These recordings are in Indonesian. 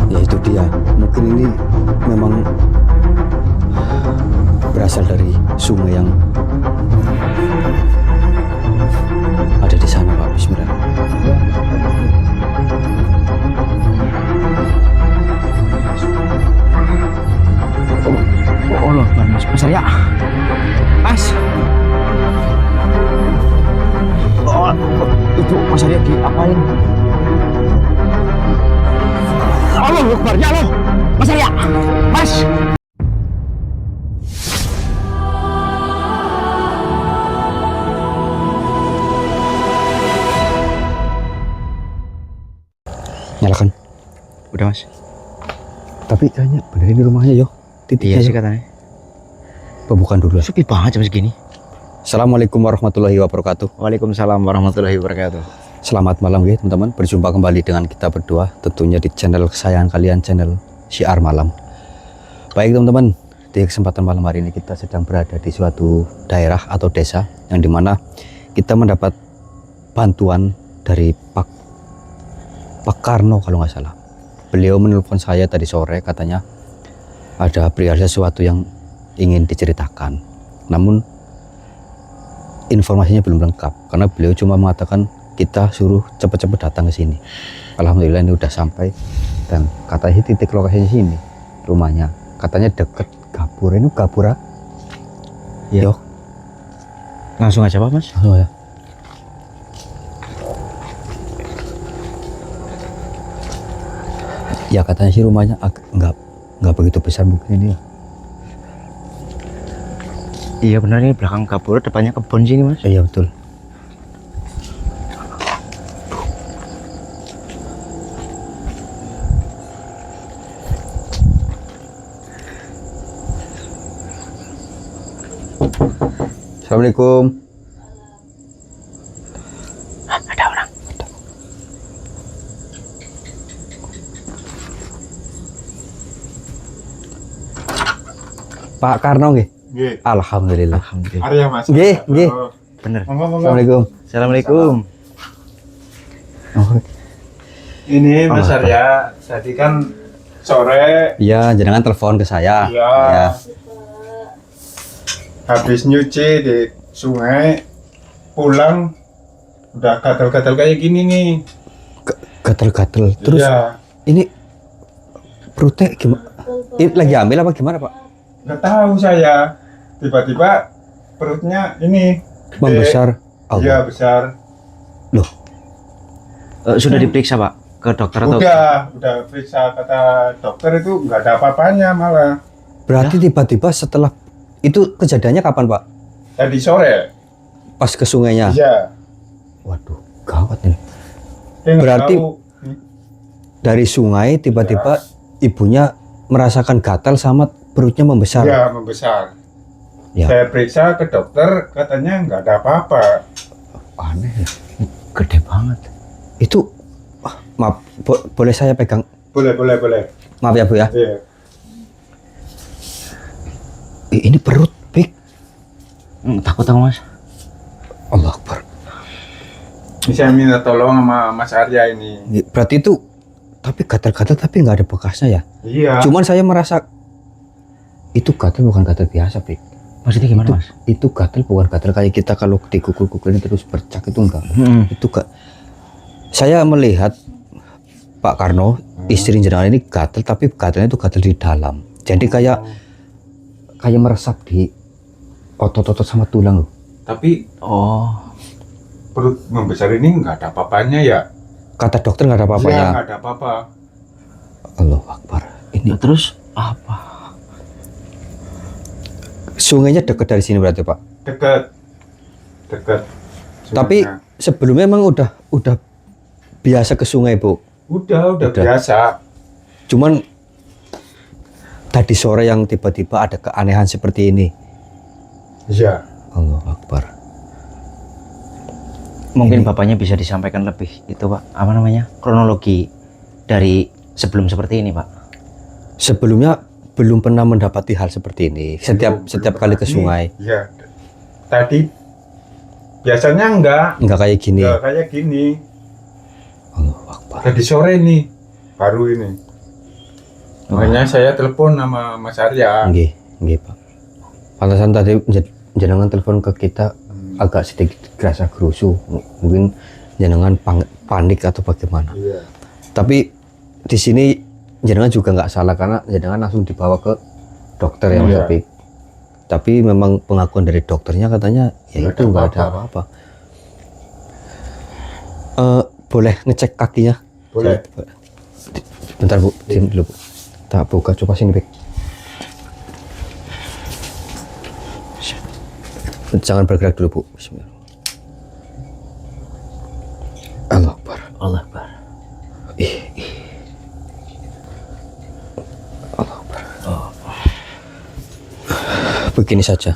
Ya itu dia, mungkin ini memang berasal dari sungai yang ada di sana, Pak. Bismillah. Oh loh, Mas Arya. Mas. Oh, itu Mas Arya diapain? Allah Akbar, ya Allah. Mas Arya. Mas. Nyalakan. Udah, Mas. Tapi kayaknya bener ini rumahnya, yo. Titiknya Iya sih yo. katanya. Pembukaan dulu. Sepi banget jam segini. Assalamualaikum warahmatullahi wabarakatuh. Waalaikumsalam warahmatullahi wabarakatuh. Selamat malam ya teman-teman. Berjumpa kembali dengan kita berdua, tentunya di channel kesayangan kalian, channel Syiar Malam. Baik teman-teman, di kesempatan malam hari ini kita sedang berada di suatu daerah atau desa yang dimana kita mendapat bantuan dari Pak Karno kalau nggak salah. Beliau menelpon saya tadi sore, katanya ada perihal sesuatu yang ingin diceritakan. Namun informasinya belum lengkap karena beliau cuma mengatakan kita suruh cepat-cepat datang ke sini. Alhamdulillah ini udah sampai dan katanya titik lokasinya sini rumahnya. Katanya deket Gapura. Ini Gapura. Iya. Yo, Langsung aja Pak, Mas. oh ya. Ya katanya sih rumahnya nggak begitu besar mungkin ini ya. Iya benar, ini belakang Gapura, depannya kebun sini, Mas. Iya betul. Assalamualaikum. Ada orang. Pak Karno nggih? Nggih. Alhamdulillah. Alhamdulillah. Arya Mas. Nggih, nggih. Oh. Bener. Monggo, monggo. Assalamualaikum. Assalamualaikum. Oh, Ini Mas Oh, Arya, tadi kan sore iya, jangan telepon ke saya. Iya. Ya. habis nyuci di sungai, pulang udah gatal-gatal kayak gini nih. Gatel-gatel. Terus Iya. ini perutnya gimana? Ini lagi hamil apa gimana, Pak? Nggak tahu saya. Tiba-tiba perutnya ini gede. Membesar. Iya, Allah. besar. Loh, Sudah diperiksa, Pak? Ke dokter atau? Udah periksa, kata dokter itu nggak ada apa-apanya malah. berarti tiba-tiba setelah itu kejadiannya kapan, Pak? Tadi sore. Pas ke sungainya. Iya. Waduh, gawat ini. Saya nggak Berarti tahu. dari sungai tiba-tiba ibunya merasakan gatal sama perutnya membesar. Iya, membesar. Ya. Saya periksa ke dokter, katanya nggak ada apa-apa. Aneh ya. Gede banget. Itu maaf, boleh saya pegang? Boleh. Maaf ya, Bu ya. Iya. Ini perut, Pik. Takut aku, Mas. Allah Akbar. Bisa minta tolong sama Mas Arya ini. Berarti itu tapi gatal-gatal tapi nggak ada bekasnya ya? Iya. Cuman saya merasa itu gatal bukan gatal biasa, Pik. Maksudnya gimana, Mas? Itu gatal bukan gatal kayak kita kalau dikukul-kukulin terus bercak, itu enggak. Itu gak. Saya melihat Pak Karno, istri jenengan ini gatal, tapi gatalnya itu gatal di dalam. Jadi kayak meresap di otot-otot sama tulang loh. Tapi Oh. perut membesar ini nggak ada apa-apanya ya? Kata dokter nggak ada Iya, apa-apanya. nggak ada apa-apa. Allahu Akbar. Ini Nah, terus apa? sungainya dekat dari sini berarti, Pak. Dekat. Tapi Sungainya. sebelumnya emang udah biasa ke sungai, Bu. udah udah. biasa. Cuman tadi sore yang tiba-tiba ada keanehan seperti ini. Iya. Allahu Akbar. Mungkin bapaknya bisa disampaikan lebih itu, Pak. Apa namanya? Kronologi dari sebelum seperti ini, Pak. Sebelumnya belum pernah mendapati hal seperti ini. Setiap Belum kali ke pernah. sungai. Iya. Tadi Biasanya Enggak kayak gini. enggak kayak gini. Allahu Akbar. Tadi sore nih, baru ini. Makanya saya telepon sama Mas Arya. Nggih, Pak. Pantasan tadi jenengan telepon ke kita agak sedikit kerasa gerusu. Mungkin jenengan panik atau bagaimana. Iya. Tapi di sini jenengan juga nggak salah karena jenengan langsung dibawa ke dokter yang Iya. lebih. Tapi memang pengakuan dari dokternya katanya ya Nggak itu ada nggak ada apa-apa. Boleh ngecek kakinya? Boleh. Bentar Bu, diam dulu Bu. Tak buka, coba sini Bek. Jangan bergerak dulu Bu. Bismillah. Allah Akbar. Allah Akbar. Allah Akbar. Begini saja.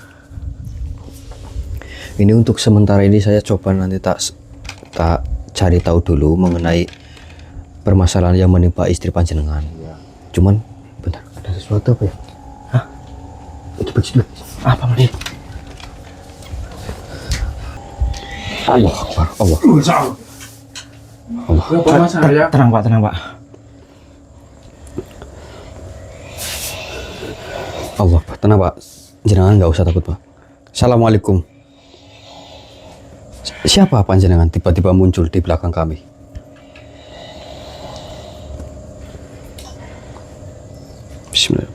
Ini untuk sementara ini saya coba nanti tak cari tahu dulu mengenai permasalahan yang menimpa istri panjenengan. Iya. Cuman bentar, ada sesuatu apa ya? Hah? Itu begitu. Apa Mas? Allah Akbar. Allah. Allah. Apa Mas Arya? Tenang Pak, tenang Pak. Allah Akbar. Tenang Pak. Jenengan nggak usah takut Pak. Assalamualaikum. Siapa panjenengan tiba-tiba muncul di belakang kami? Bismillah.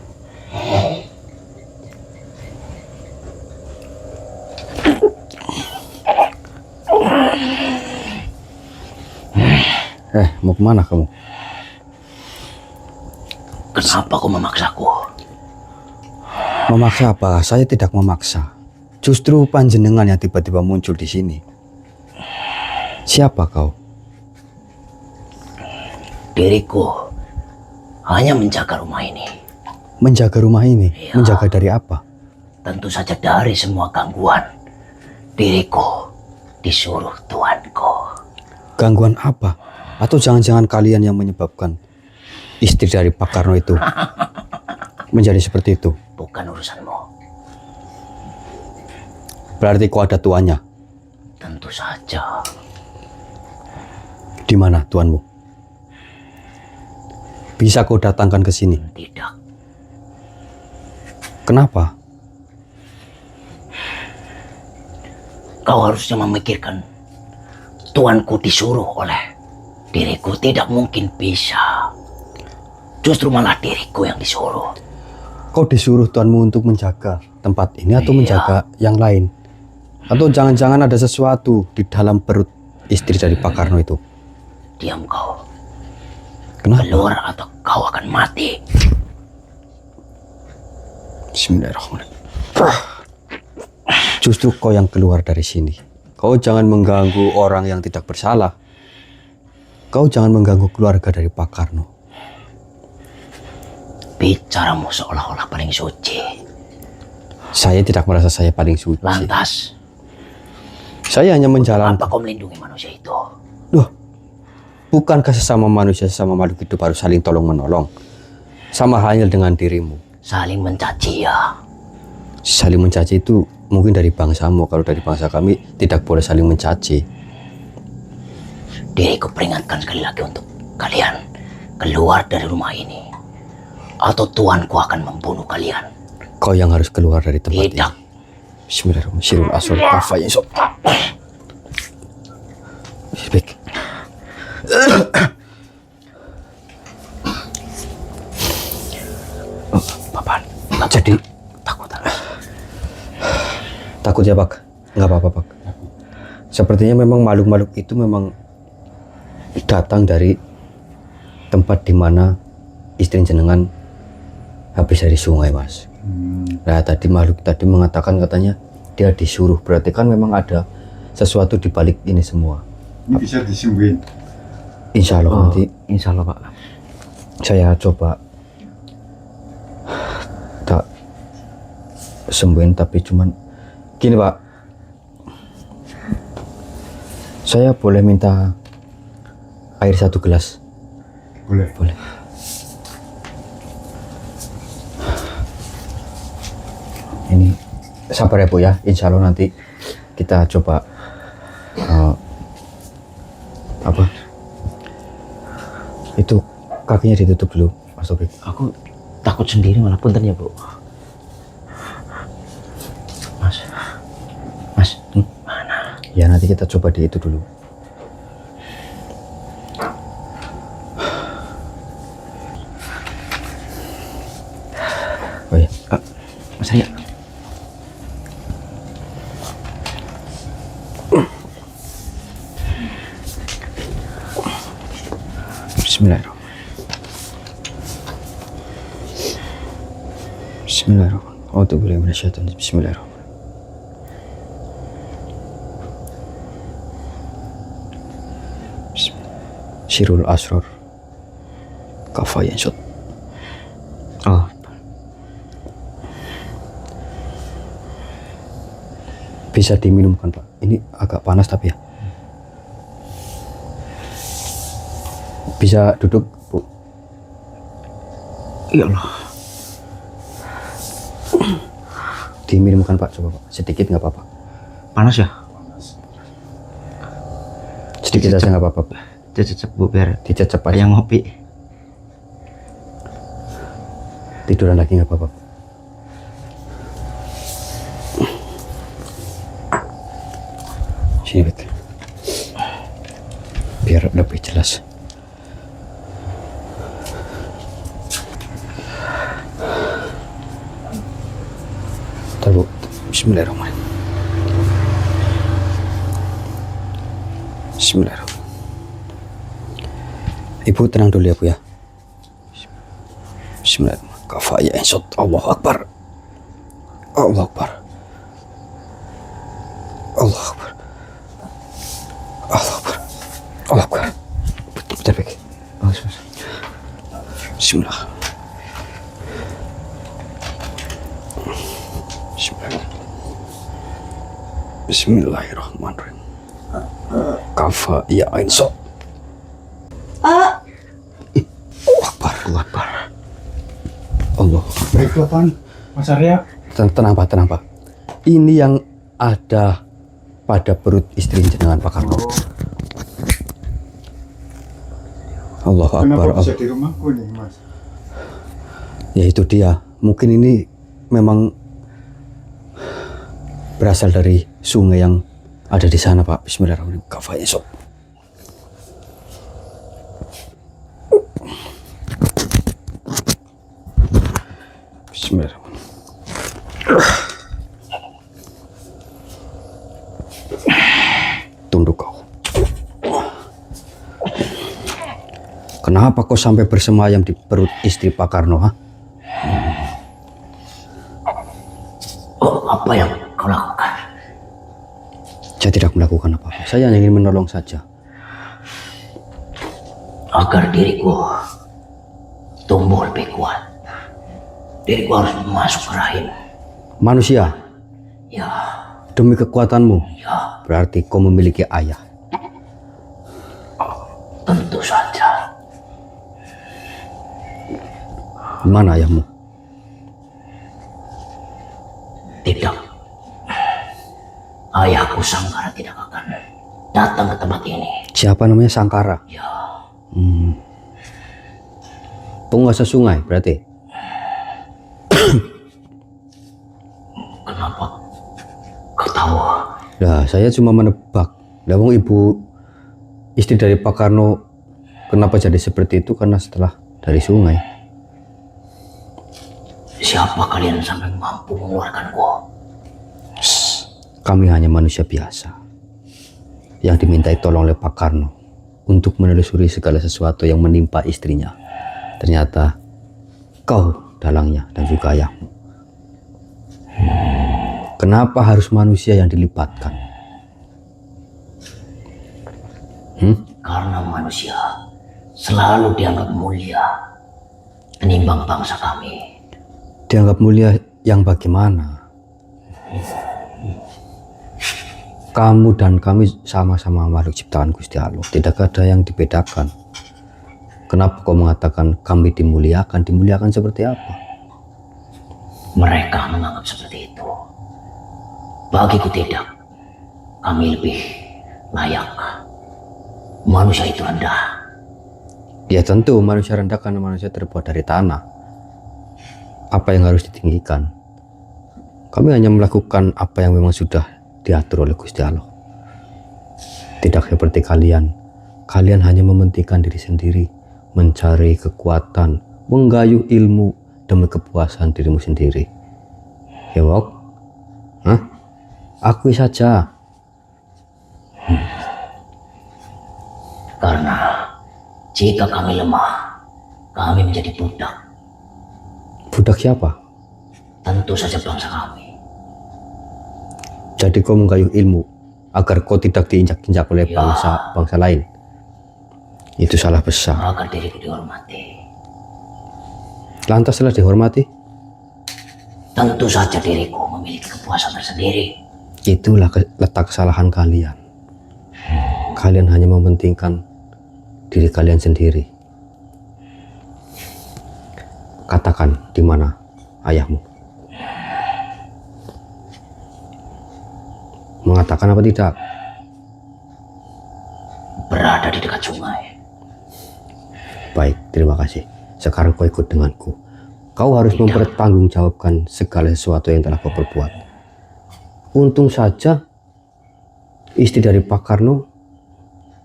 Mau kemana kamu? Kenapa kau memaksaku? Memaksa apa? Saya tidak memaksa. Justru panjenengan yang tiba-tiba muncul di sini. Siapa kau? Diriku hanya menjaga rumah ini. Menjaga rumah ini? Iya. Menjaga dari apa? Tentu saja dari semua gangguan. Diriku disuruh tuanku. Gangguan apa? Atau jangan-jangan kalian yang menyebabkan istri dari Pak Karno itu menjadi seperti itu? Bukan urusanmu. Berarti kau ada tuannya? Tentu saja. Di mana tuanmu? Bisa kau datangkan ke sini? Tidak. Kenapa? Kau harusnya memikirkan tuanku disuruh oleh diriku. Tidak mungkin bisa. Justru malah diriku yang disuruh. Kau disuruh tuanmu untuk menjaga tempat ini atau Iya. menjaga yang lain? Atau jangan-jangan ada sesuatu di dalam perut istri dari Pak Karno itu? Diam kau. Kenapa? Keluar atau kau akan mati. Bismillahirrahmanirrahim. Justru kau yang keluar dari sini. Kau jangan mengganggu orang yang tidak bersalah. Kau jangan mengganggu keluarga dari Pak Karno. Bicaramu seolah-olah paling suci. Saya tidak merasa saya paling suci. Lantas, Saya hanya menjalankan. apa kau melindungi manusia itu? Loh, bukankah sesama manusia, sesama makhluk hidup harus saling tolong menolong? Sama halnya dengan dirimu. Saling mencaci ya. Saling mencaci itu mungkin dari bangsamu. Kalau dari bangsa kami tidak boleh saling mencaci. Diriku peringatkan sekali lagi untuk kalian keluar dari rumah ini, atau tuanku akan membunuh kalian. Kau yang harus keluar dari tempat Tidak. ini. Bismillahirrahmanirrahim. Asal kafa ya sob. Baik. Papan, Jadi takut. takut ya Pak? Nggak apa-apa Pak. Sepertinya memang makhluk-makhluk itu memang datang dari tempat di mana istri jenengan habis dari sungai Mas. Nah tadi makhluk tadi mengatakan katanya dia disuruh, berarti kan memang ada sesuatu di balik ini semua. Ini bisa disembuhin. Insya Allah nanti Insya Allah Pak. saya coba tak sembuhin, tapi cuman gini Pak, saya boleh minta air 1 gelas? Boleh. Boleh. Ini sabar ya Bu ya, insya Allah nanti kita coba Apa? Itu kakinya ditutup dulu, Mas Topik. Aku takut sendiri malah, punten ya Bu. Mas, Mas, mana? Ya nanti kita coba di itu dulu. Oh ya, Mas Arya. Bismillahirrahmanirrahim. Bismillahirrahmanirrahim. A'udzubillahi minasyaitonir rajim. Bismillahirrahmanirrahim. Syirul Asrar Kafayan Shot. Oh, Bisa diminumkan Pak. Ini agak panas tapi ya. Bisa duduk Bu. ya Allah. Diminumkan Pak, coba Pak. Sedikit nggak apa-apa. Panas ya? Sedikit aja nggak apa-apa Pak. Cecep Bu, biar Dicecep aja. kayak ngopi. Tiduran lagi nggak apa-apa. Sini Bet. Biar lebih jelas. Bentar Bu. Bismillahirrahmanirrahim. Bismillahirrahmanirrahim. Ibu tenang dulu ya Bu ya. Bismillahirrahmanirrahim. Kafaya insot. Allahu Akbar. Allahu Akbar. Allahu Akbar. Allahu Akbar. Allahu Akbar. Bentar Bek. Bismillah. Bismillah. Bismillahirrahmanirrahim. Kafaya insot. Allahu Akbar. Allahu Akbar. Allah. Baik Tuhan, Mas Arya. Tenang Pak, tenang Pak. Ini yang ada pada perut istri jenengan Pak Karno. Allahu Akbar. Kenapa bisa Allah. di rumahku nih Mas? Ya itu dia. Mungkin ini memang berasal dari sungai yang ada di sana Pak. Bismillahirrahmanirrahim. Kafaya sob. Bismillahirrahmanirrahim. Tunduk kau. Kenapa kau sampai bersemayam di perut istri Pak Karno, ha? Oh, apa yang kau lakukan? Saya tidak melakukan apa-apa. Saya hanya ingin menolong saja. Agar diriku tumbuh lebih kuat, diriku harus masuk ke rahim. Manusia, Ya, demi kekuatanmu, ya, berarti kau memiliki ayah. tentu saja. Mana ayahmu? Tidak. Ayahku Sangkara tidak akan datang ke tempat ini. Siapa namanya Sangkara? Ya, Penguasa sungai berarti. kenapa kau tahu? Nah, saya cuma menebak. Lah wong ibu istri dari Pak Karno kenapa jadi seperti itu karena setelah dari sungai. Siapa kalian sampai mampu mengeluarkanku? Kami hanya manusia biasa yang dimintai tolong oleh Pak Karno untuk menelusuri segala sesuatu yang menimpa istrinya. Ternyata kau dalangnya dan juga ayahmu. Kenapa harus manusia yang dilibatkan? Karena manusia selalu dianggap mulia menimbang bangsa kami. Dianggap mulia yang bagaimana? Kamu dan kami sama-sama makhluk ciptaan Gusti Allah. Tidak ada yang dibedakan. Kenapa kau mengatakan kami dimuliakan? Dimuliakan seperti apa? Mereka menganggap seperti itu. Bagiku tidak. Kami lebih layak manusia itu rendah? Ya tentu manusia rendah karena manusia terbuat dari tanah. Apa yang harus ditinggikan? Kami hanya melakukan apa yang memang sudah diatur oleh Gusti Allah. Tidak seperti kalian. Kalian hanya mementingkan diri sendiri, mencari kekuatan, menggayuh ilmu demi kepuasan dirimu sendiri. Ya Wok? Hah? Akui saja. Karena jika kami lemah, kami menjadi budak. Budak siapa? Tentu saja bangsa kami. Jadi kau menggayuh ilmu agar kau tidak diinjak-injak oleh Ya. bangsa lain. Itu salah besar. Agar diriku dihormati. Lantas setelah dihormati, Tentu saja diriku memiliki kepuasan tersendiri. itulah letak kesalahan kalian. Kalian hanya mementingkan diri kalian sendiri. Katakan di mana ayahmu? Mengatakan apa tidak? Berada di dekat sungai. Baik, terima kasih. Sekarang kau ikut denganku. Kau harus mempertanggungjawabkan segala sesuatu yang telah kau perbuat. Untung saja istri dari Pak Karno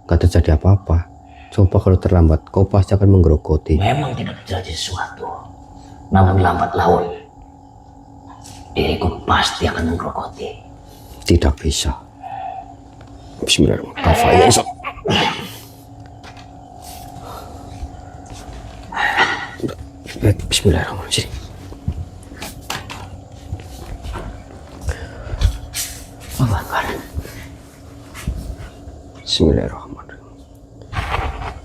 gak terjadi apa-apa. Coba kalau terlambat, kau pasti akan menggerogoti. Memang tidak terjadi sesuatu. Namun lambat laun, diriku pasti akan menggerogoti. Tidak bisa. Bismillahirrahmanirrahim. Bismillahirrahmanirrahim. Allahu Akbar. Bismillahirrahmanirrahim.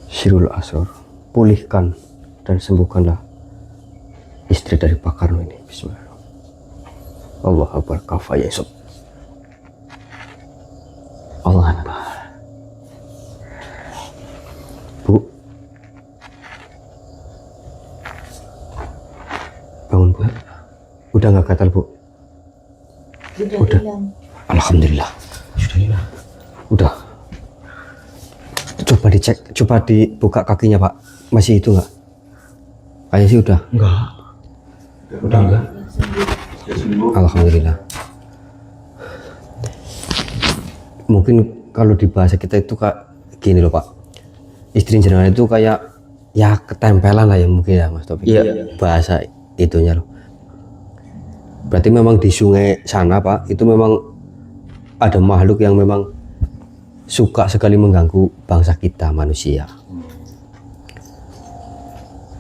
Syirul Asror, pulihkan dan sembuhkanlah istri dari Pak Karno ini. Bismillahirrahmanirrahim. Allah Akbar, kafa ya Yusuf. Allah Akbar. Bu, bangun Bu. Udah nggak gatal Bu? Udah. Alhamdulillah. Sudah hilang. Udah. Coba dicek, coba dibuka kakinya Pak. Masih itu nggak? Kayaknya sih udah. Enggak. Udah enggak? Alhamdulillah. Mungkin kalau di bahasa kita itu gini loh Pak. Istri jenengan itu kayak ya ketempelan lah ya mungkin ya Mas Topik. Iya. Bahasa itunya loh. Berarti memang di sungai sana Pak, itu memang ada makhluk yang memang suka sekali mengganggu bangsa kita manusia.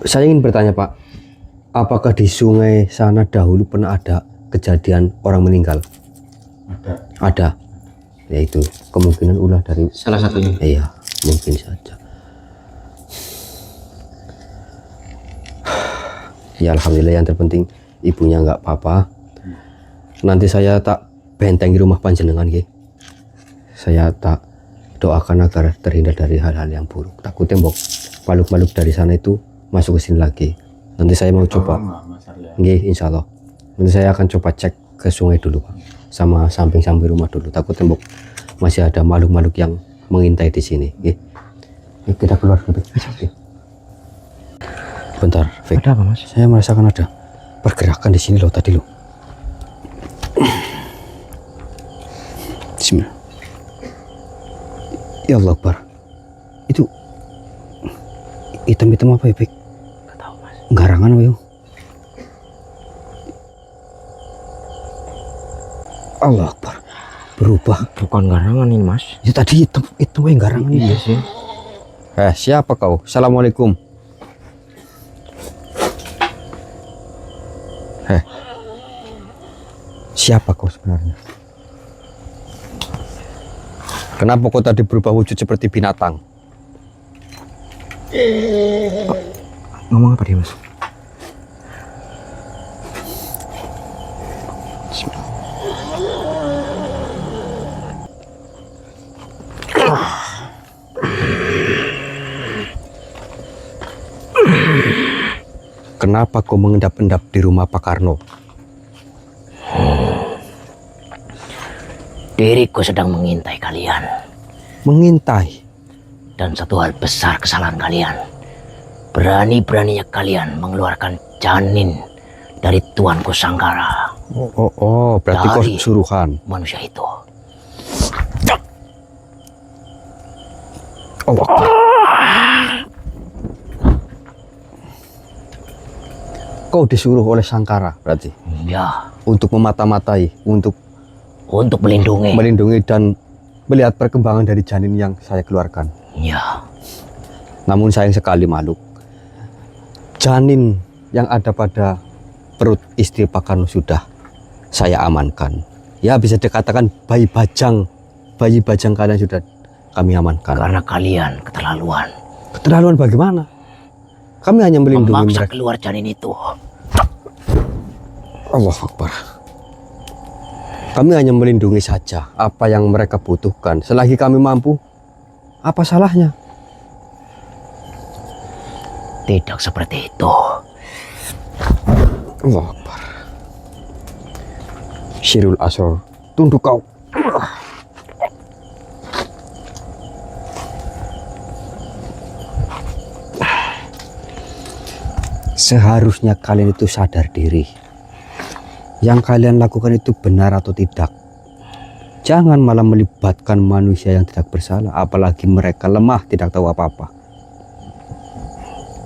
Saya ingin bertanya Pak, apakah di sungai sana dahulu pernah ada kejadian orang meninggal? Ada. Ada. Yaitu kemungkinan ulah dari Salah satunya. iya, mungkin saja. Ya alhamdulillah, yang terpenting ibunya nggak apa-apa. Nanti saya tak bentengi rumah panjenengan nggih. Saya tak doakan agar terhindar dari hal-hal yang buruk. Takut tembok makhluk-makhluk dari sana itu masuk ke sini lagi. Nanti saya mau coba. Nggih, insya Allah. Nanti saya akan coba cek ke sungai dulu Pak, sama samping-samping rumah dulu. Takut tembok masih ada makhluk-makhluk yang mengintai di sini. Nggih. Yuk kita keluar dulu. Nggih. Bentar, Fik. Ada apa Mas? Saya merasakan ada pergerakan di sini loh tadi loh. Bismillah. Ya Allah Akbar. Itu hitam-hitam apa ya, Fik? Gak tahu Mas. Garangan apa yuk? Allah Akbar. Berubah. Bukan garangan ini Mas. Itu tadi hitam yang garangan ini. Iya sih. Siapa kau? Assalamualaikum. Siapa kau sebenarnya? Kenapa kau tadi berubah wujud seperti binatang? Ngomong apa dia Mas? Kenapa kau mengendap-endap di rumah Pak Karno? Diriku sedang mengintai kalian. Mengintai. Dan satu hal besar kesalahan kalian. Berani-beraninya kalian mengeluarkan janin dari tuanku Sanggara. Berarti kau Dari suruhan. manusia itu. Allah. Kau disuruh oleh Sangkara berarti Ya, untuk memata-matai, untuk untuk melindungi. melindungi dan melihat perkembangan dari janin yang saya keluarkan. Ya, Namun sayang sekali makhluk, janin yang ada pada perut istri Pak Karno sudah saya amankan. Ya bisa dikatakan bayi bajang kalian sudah kami amankan. karena kalian keterlaluan. Keterlaluan bagaimana? Kami hanya melindungi Memaksa mereka. keluar janin itu. Allah Akbar. Kami hanya melindungi saja apa yang mereka butuhkan. Selagi kami mampu, apa salahnya? Tidak seperti itu. Allah Akbar. Syirul Asror, tunduk kau. Seharusnya kalian itu sadar diri. Yang kalian lakukan itu benar atau tidak. Jangan malah melibatkan manusia yang tidak bersalah, apalagi mereka lemah, tidak tahu apa-apa.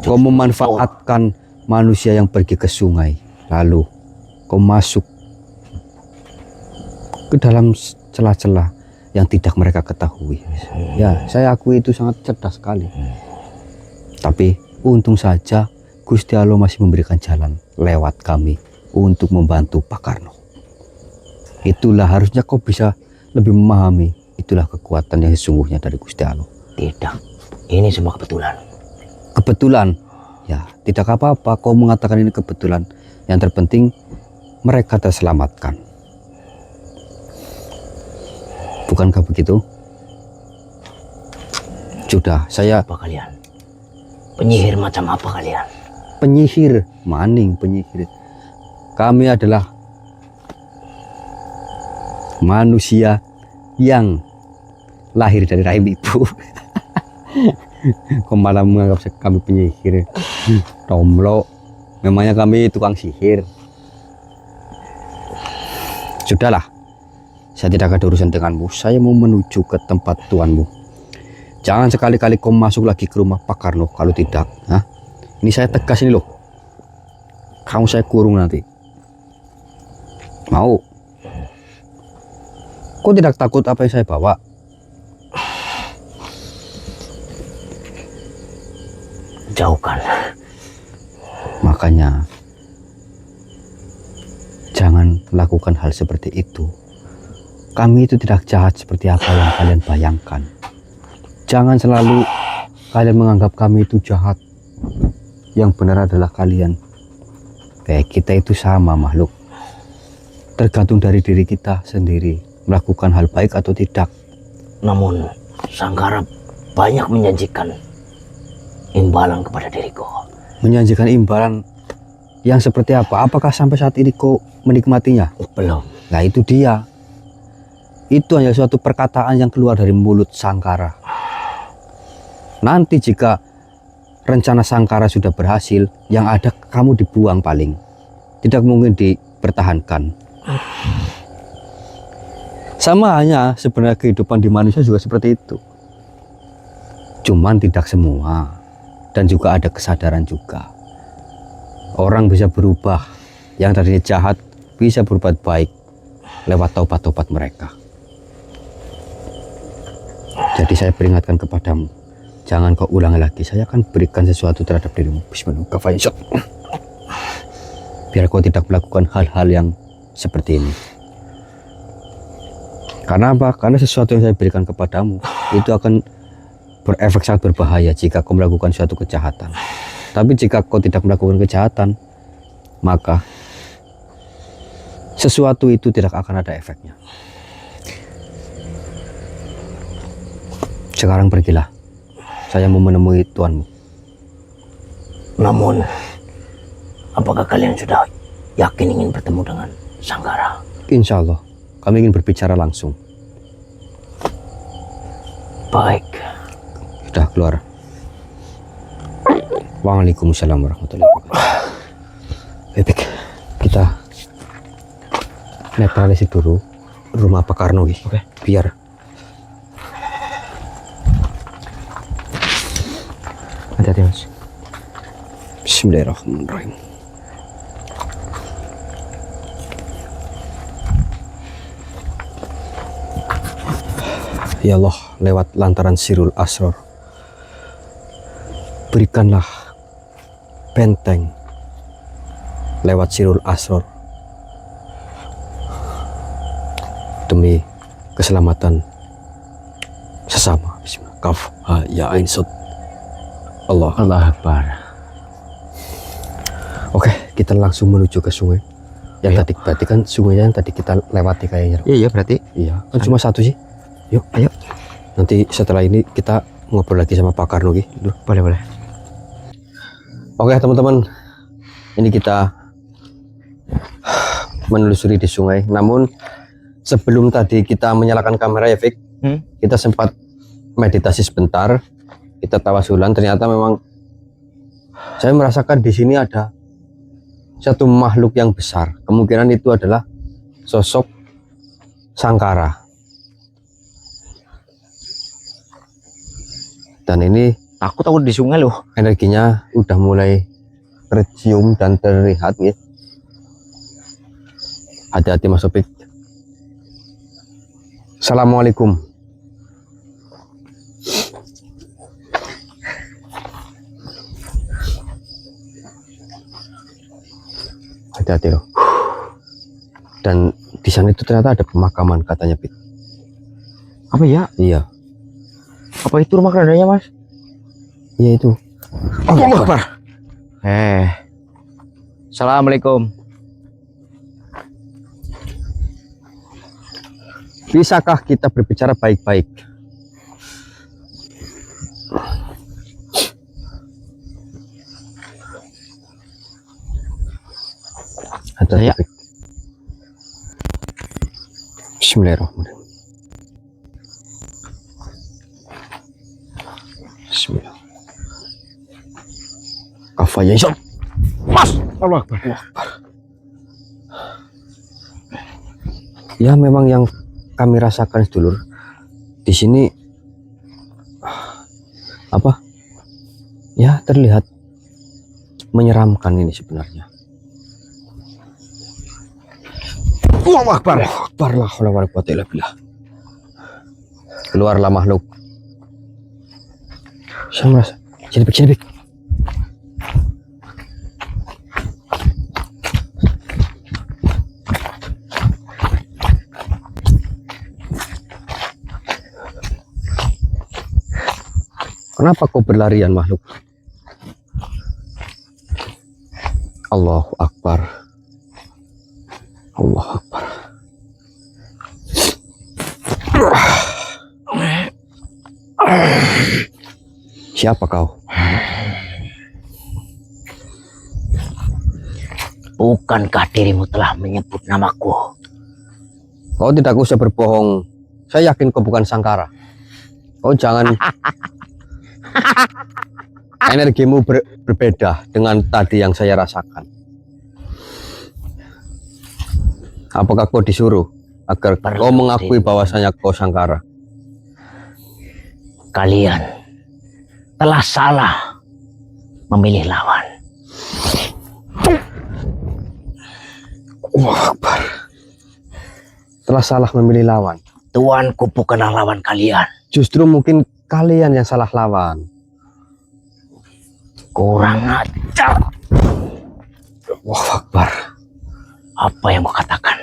Kau memanfaatkan manusia yang pergi ke sungai, lalu kau masuk ke dalam celah-celah yang tidak mereka ketahui. Ya, saya akui itu sangat cerdas sekali. Tapi untung saja Gusti Allah masih memberikan jalan lewat kami untuk membantu Pak Karno. Itulah harusnya kau bisa lebih memahami. Itulah kekuatan yang sesungguhnya dari Gusti Allah. Tidak. Ini semua kebetulan. Kebetulan, ya tidak apa-apa kau mengatakan ini kebetulan. Yang terpenting mereka terselamatkan. Bukankah begitu? Sudah, saya Apa kalian? Penyihir macam apa kalian? penyihir, maning penyihir. Kami adalah manusia yang lahir dari rahim ibu. Kau malah menganggap kami penyihir. Tomlo, memangnya kami tukang sihir. Sudahlah, saya tidak ada urusan denganmu. Saya mau menuju ke tempat tuanmu. Jangan sekali-kali kau masuk lagi ke rumah Pak Karno. Kalau tidak, ini saya tegas ini loh. Kamu saya kurung nanti. Mau? Kau tidak takut apa yang saya bawa? Jauhkan. Makanya jangan lakukan hal seperti itu. Kami itu tidak jahat seperti apa yang kalian bayangkan. Jangan selalu kalian menganggap kami itu jahat. Yang benar adalah kalian. Kayak kita itu sama makhluk. Tergantung dari diri kita sendiri melakukan hal baik atau tidak. Namun, Sanggara banyak menjanjikan imbalan kepada diriku. Menjanjikan imbalan yang seperti apa? Apakah sampai saat ini kau menikmatinya? Belum. Nah itu dia. Itu hanya suatu perkataan yang keluar dari mulut Sangkara. Nanti jika rencana Sangkara sudah berhasil, yang ada kamu dibuang paling. Tidak mungkin dipertahankan. Sama hanya sebenarnya kehidupan di manusia juga seperti itu. Cuman tidak semua. Dan juga ada kesadaran juga. Orang bisa berubah. Yang tadinya jahat bisa berbuat baik lewat taubat-taubat mereka. Jadi saya peringatkan kepadamu, jangan kau ulangi lagi. Saya akan berikan sesuatu terhadap dirimu. Bismillahirrahmanirrahim. Biar kau tidak melakukan hal-hal yang seperti ini. Karena apa? Karena sesuatu yang saya berikan kepadamu itu akan berefek sangat berbahaya jika kau melakukan suatu kejahatan. Tapi jika kau tidak melakukan kejahatan, maka sesuatu itu tidak akan ada efeknya. Sekarang pergilah. Saya mau menemui tuanmu. Namun, apakah kalian sudah yakin ingin bertemu dengan Sanggara? Insya Allah, kami ingin berbicara langsung. Baik. Sudah keluar. Waalaikumsalam warahmatullahi wabarakatuh. Baik, kita netralisir dulu rumah Pak Karno. Oke. Biar Hati-hati Mas. Bismillahirrahmanirrahim. Ya Allah, lewat lantaran Sirul Asror, berikanlah benteng lewat Sirul Asror demi keselamatan sesama. Bismillah. Kaf ha ya ain sod. Allah Akbar. Oke, kita langsung menuju ke sungai. Yang tadi berarti kan sungainya yang tadi kita lewati kayaknya. Iya berarti. Iya, kan cuma satu sih. Yuk, ayo. Nanti setelah ini kita ngobrol lagi sama Pak Karno. Boleh. Oke teman-teman, ini kita menelusuri di sungai. Namun sebelum tadi kita menyalakan kamera ya Fik, kita sempat meditasi sebentar. Kita tawasulan, ternyata memang saya merasakan di sini ada satu makhluk yang besar. Kemungkinan itu adalah sosok Sangkara. Dan ini Takut di sungai loh. energinya udah mulai tercium dan terlihat ya. Hati-hati Mas Opik. Assalamualaikum. Hati-hati loh. Dan di sana itu ternyata ada pemakaman katanya Pik. Apa ya? Iya. Apa itu rumah kerandanya Mas? Iya itu. Allah Akbar. Assalamualaikum. Bisakah kita berbicara baik-baik? Saya. Bismillahirrahmanirrahim. Bismillah. Kafaya insya Mas. Allah Akbar. Ya memang yang kami rasakan sedulur di sini apa ya terlihat menyeramkan ini sebenarnya. Allah Akbar. Akbar lah wala quwwata illa billah. Keluarlah makhluk. Saya merasa sini Pik. Kenapa kau berlarian makhluk? Allahu Akbar. Allahu Akbar. Siapa kau? Bukankah dirimu telah menyebut namaku? Kau tidak usah berbohong. Saya yakin kau bukan Sangkara. Kau jangan. Energimu berbeda dengan tadi yang saya rasakan. Apakah kau disuruh agar kau mengakui bahwasanya kau Sangkara? Kalian telah salah memilih lawan. Wah, Akbar. Telah salah memilih lawan. Tuanku bukanlah lawan kalian. Justru mungkin kalian yang salah lawan. Kurang ajar. Wah, Akbar. Apa yang kau katakan?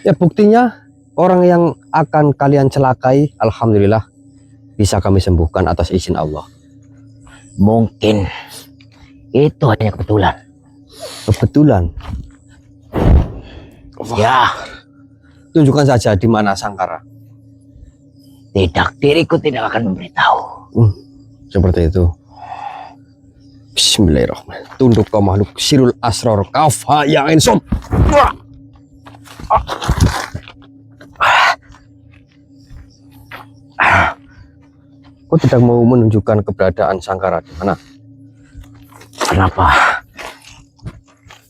Ya buktinya orang yang akan kalian celakai, alhamdulillah bisa kami sembuhkan atas izin Allah. Mungkin itu hanya kebetulan. Kebetulan. Ya, Tunjukkan saja di mana Sangkara. tidak, diriku tidak akan memberitahu. Seperti itu. Bismillahirrahmanirrahim. Tunduk kau makhluk Sirul Asror Kafha ya Ain Sod. Kau tidak mau menunjukkan keberadaan Sangkara di mana? Kenapa?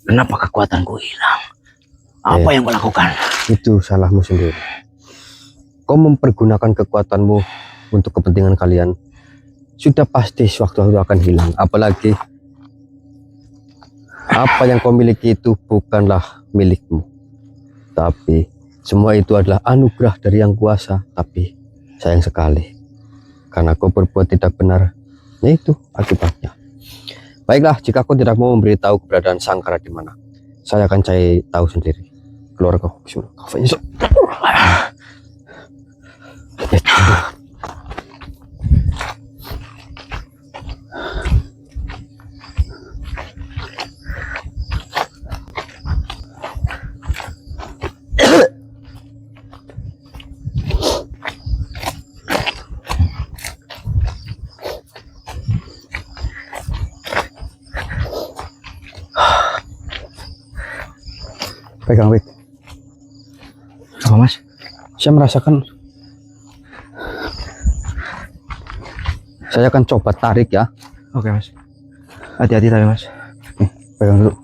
Kenapa kekuatanku hilang? Apa yang kulakukan? Itu salahmu sendiri. Kau mempergunakan kekuatanmu untuk kepentingan kalian. Sudah pasti sewaktu-waktu akan hilang. Apalagi apa yang kau miliki itu bukanlah milikmu. Tapi semua itu adalah anugerah dari Yang Kuasa. Tapi sayang sekali, karena kau berbuat tidak benar, yaitu akibatnya. Baiklah, jika kau tidak mau memberitahu keberadaan Sangkara di mana, saya akan cari tahu sendiri. Keluar kau. Pegang, Wik. Apa Mas? Saya merasakan. Saya akan coba tarik ya. Oke Mas. Hati-hati tapi Mas. Pegang dulu.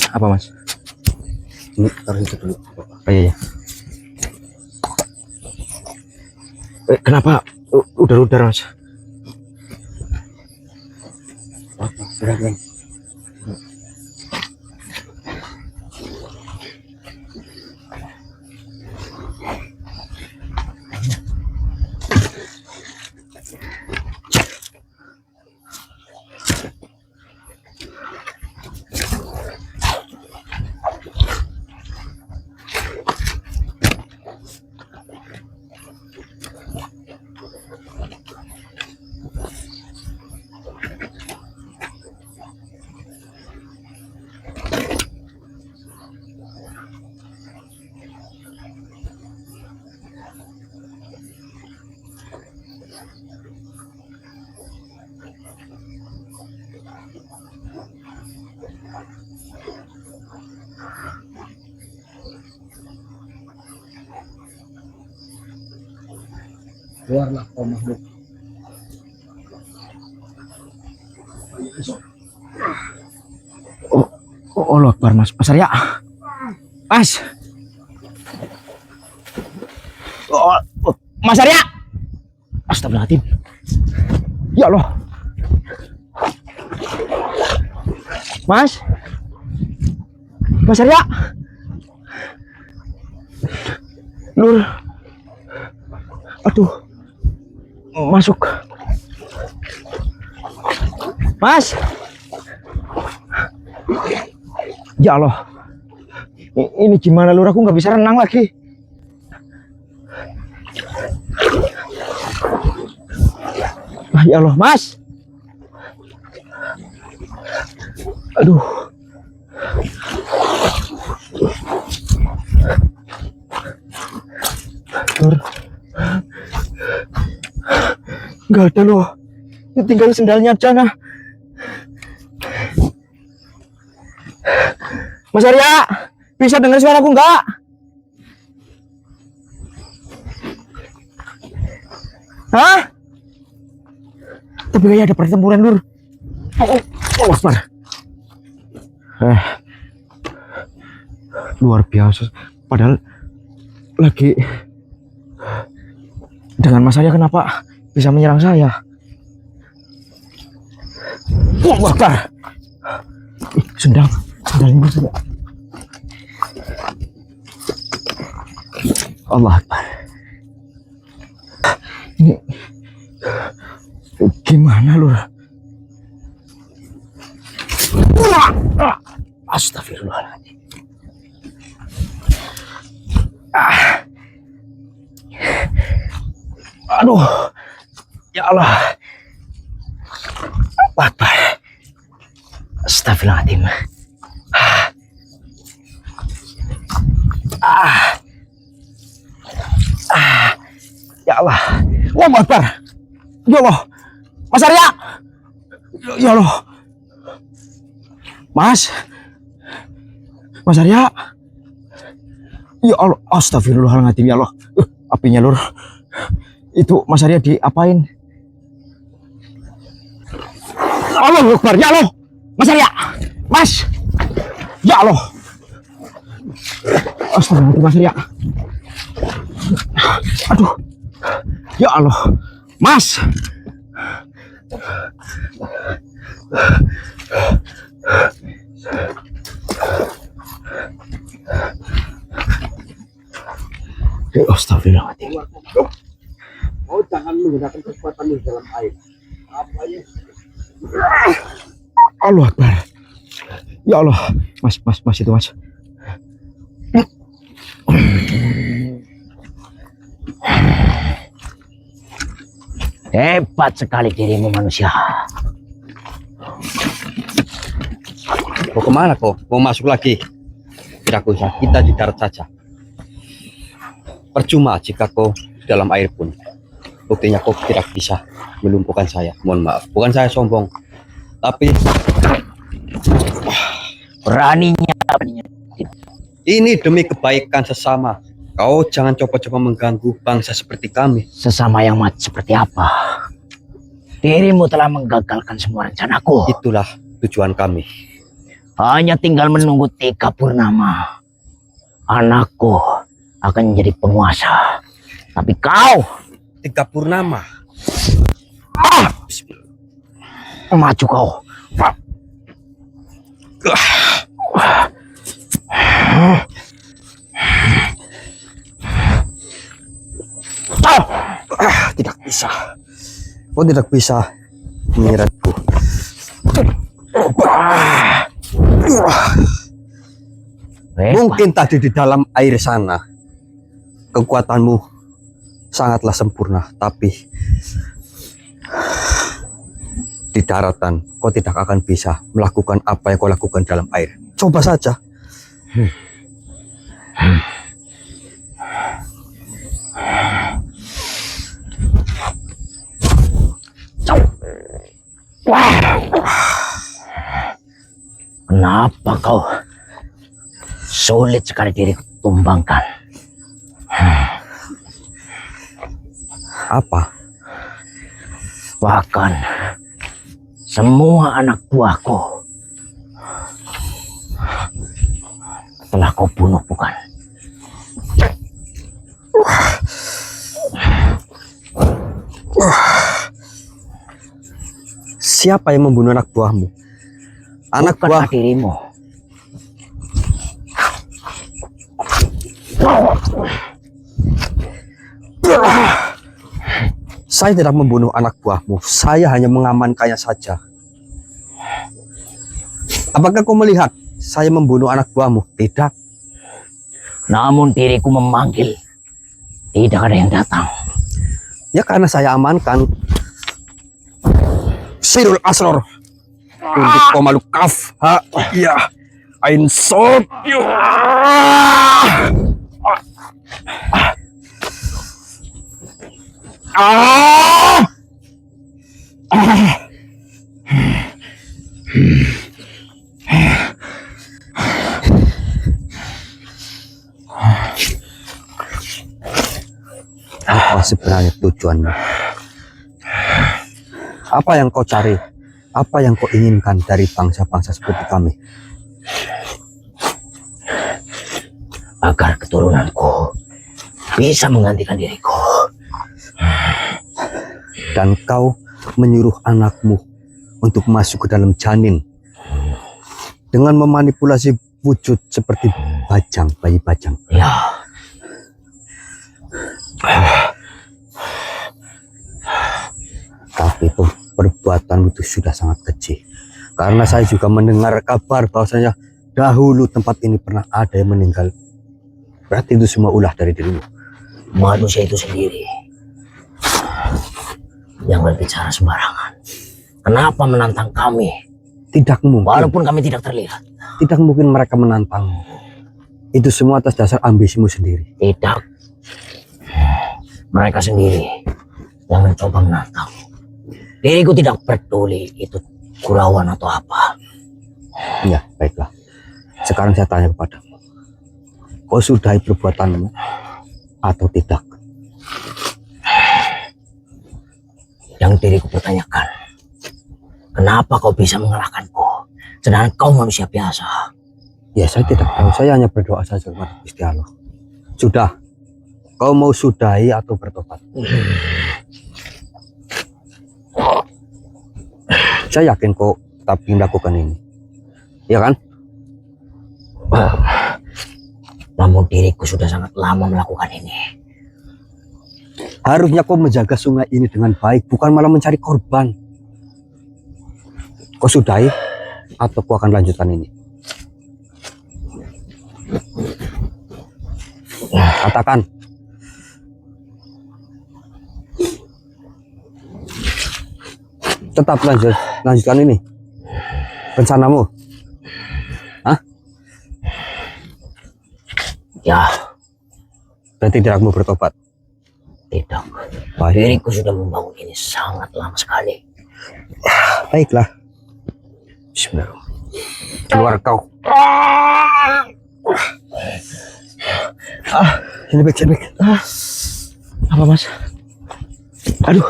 Apa Mas? Ini taruh itu dulu. Oh iya. Kenapa udar-udar Mas? Pegang. Keluarlah kau makhluk. Allah Akbar Mas. Mas Arya. Mas. Mas Arya. Astagfirullahaladzim. Ya Allah. Mas. Mas Arya. Nur. Aduh. Masuk. Mas. Ya Allah. Ini gimana Lur, aku nggak bisa renang lagi. Ya Allah, Mas. Aduh. Lur. Nggak ada loh. Tinggal sendalnya aja nah. Mas Arya, bisa dengar suaraku enggak? Hah? Tapi kayak ada pertempuran, Lur. Oh, Akbar. Luar biasa. Padahal lagi dengan Mas Arya kenapa bisa menyerang saya? Oh, Akbar. Sendalnya Mas Arya. Allah Akbar. Ini gimana Lur? Astagfirullahaladzim. Aduh. Ya Allah. Akbar. Astagfirullahaladzim. Ya Allah. Wah, Akbar. Ya Allah. Mas Arya. Ya Allah. Mas. Mas Arya. Ya Allah, astagfirullahaladzim ya Allah. Apinya lur. Itu Mas Arya diapain? Allah Akbar, ya Allah. Mas Arya. Mas. Ya Allah. Astagfirullahaladzim Mas Arya. Aduh. Ya Allah. Mas. Astagfirullahaladzim. Oh, jangan menggunakan kekuatan di dalam air. Apa ini? Allah Akbar. Ya Allah. Mas itu mas. Hebat sekali dirimu manusia. Mau kemana kau? Mau masuk lagi? Tidak usah, kita di darat saja. Percuma jika kau di dalam air pun. Buktinya kau tidak bisa melumpuhkan saya. Mohon maaf, bukan saya sombong, tapi Beraninya ini demi kebaikan sesama. Kau jangan coba-coba mengganggu bangsa seperti kami. sesama yang mati seperti apa? Dirimu telah menggagalkan semua rencanaku. Itulah tujuan kami. Hanya tinggal menunggu Tika Purnama. Anakku akan menjadi penguasa. Tapi kau Tika Purnama. maju kau. Tidak bisa. Kau tidak bisa menyeretku. Mungkin tadi di dalam air sana kekuatanmu sangatlah sempurna, tapi di daratan kau tidak akan bisa melakukan apa yang kau lakukan dalam air. Coba saja. Kenapa kau sulit sekali diriku tumbangkan? Apa? Bahkan semua anak buahku telah kau bunuh, bukan? Siapa yang membunuh anak buahmu? Anak buah Bukankah dirimu? Saya tidak membunuh anak buahmu. Saya hanya mengamankannya saja. Apakah kau melihat saya membunuh anak buahmu? Tidak. Namun diriku memanggil, tidak ada yang datang. Ya karena saya amankan. Sirul Asror. Untuk komalu kaf. Ha, iya. Ain sop. Apa sebenarnya tujuanmu? Apa yang kau cari? Apa yang kau inginkan dari bangsa-bangsa seperti kami? Agar keturunanku bisa menggantikan diriku. Dan kau menyuruh anakmu untuk masuk ke dalam janin dengan memanipulasi wujud seperti bajang, bayi bajang. Ya, Tapi perbuatan itu sudah sangat keji. Karena saya juga mendengar kabar bahwasanya dahulu tempat ini pernah ada yang meninggal. Berarti itu semua ulah dari dirimu. manusia itu sendiri yang berbicara sembarangan. Kenapa menantang kami? Tidak mungkin. Walaupun kami tidak terlihat. Tidak mungkin mereka menantang. Itu semua atas dasar ambisimu sendiri. Tidak. Mereka sendiri yang mencoba menantang. Diriku tidak peduli itu gurauan atau apa. Ya, baiklah. Sekarang saya tanya kepadamu, kau sudahi perbuatanmu atau tidak? Yang diriku pertanyakan, kenapa kau bisa mengalahkanku, sedangkan kau manusia biasa? Ya saya tidak tahu, saya hanya berdoa saja kepada Gusti Allah. Sudah, kau mau sudahi atau bertobat? Saya yakin kau tetap ingin melakukan ini, ya kan? Namun diriku sudah sangat lama melakukan ini. Harusnya kau menjaga sungai ini dengan baik, bukan malah mencari korban. Kau sudahi atau kau akan lanjutkan ini? Katakan. Tetap lanjutkan ini rencanamu. Hah? Ya, Berarti tidak mau bertobat. tidak. Baik. Diriku sudah membangun ini sangat lama sekali. Baiklah. Bismillah. Keluar kau. Sini baik. Apa mas? Aduh.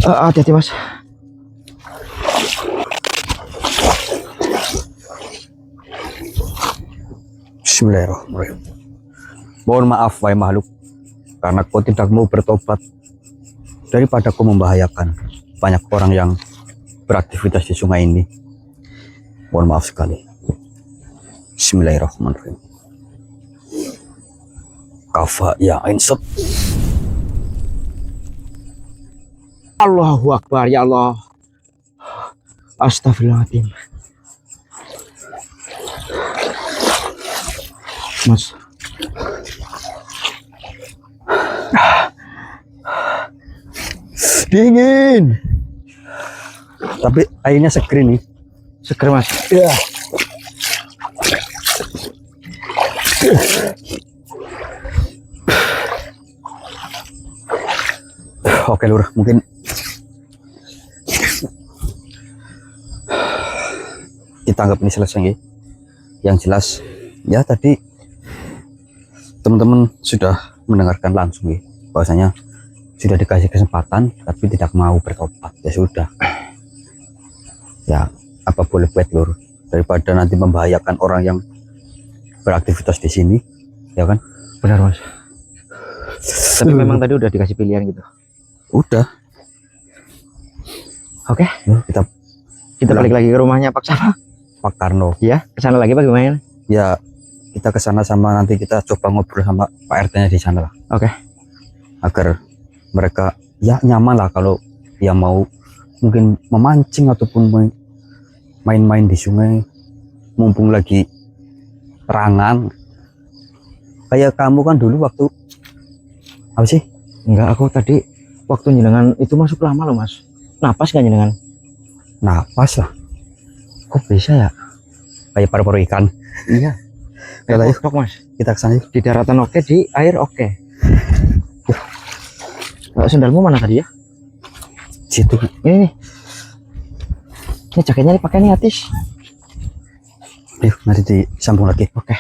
Hati-hati mas. Bismillahirrahmanirrahim. Mohon maaf wahai makhluk, karena kau tidak mau bertobat, daripada kau membahayakan banyak orang yang beraktivitas di sungai ini. Mohon maaf sekali. Bismillahirrahmanirrahim. Kafa ya ainsut. Allahu Akbar, ya Allah. Astagfirullahaladzim. Mas. Dingin. Tapi airnya seger nih. Seger mas. Ya. Oke lur, mungkin kita anggap ini selesai ya. Yang jelas ya tadi teman-teman sudah mendengarkan langsung ya, bahwasanya sudah dikasih kesempatan tapi tidak mau bertobat. Ya sudah, ya apa boleh buat lur, daripada nanti membahayakan orang yang beraktivitas di sini, ya kan? Benar mas. Tapi memang tadi udah dikasih pilihan gitu. Udah. Oke, Yuk, kita balik lagi ke rumahnya Pak Sama. Pak Karno. Ya, kesana lagi bagaimana? Ya kita ke sana sama nanti kita coba ngobrol sama Pak RT-nya di sana lah. Oke. Agar mereka ya nyaman lah kalau yang mau mungkin memancing ataupun main-main di sungai, mumpung lagi terangan. Kayak kamu kan dulu waktu apa sih? Enggak, aku tadi waktu nyenengan itu masuk lama loh mas. Napas gak nyenengan? Napas lah. Kok bisa ya? Kayak paru-paru ikan. Iya. Ya, Kayak kodok mas. Kita ke sana yuk. Di daratan oke, di air oke. Sendalmu mana tadi ya? Situ. Ini nih. Ini jaketnya dipakai nih Atis. Yuk, nanti disambung lagi. Oke.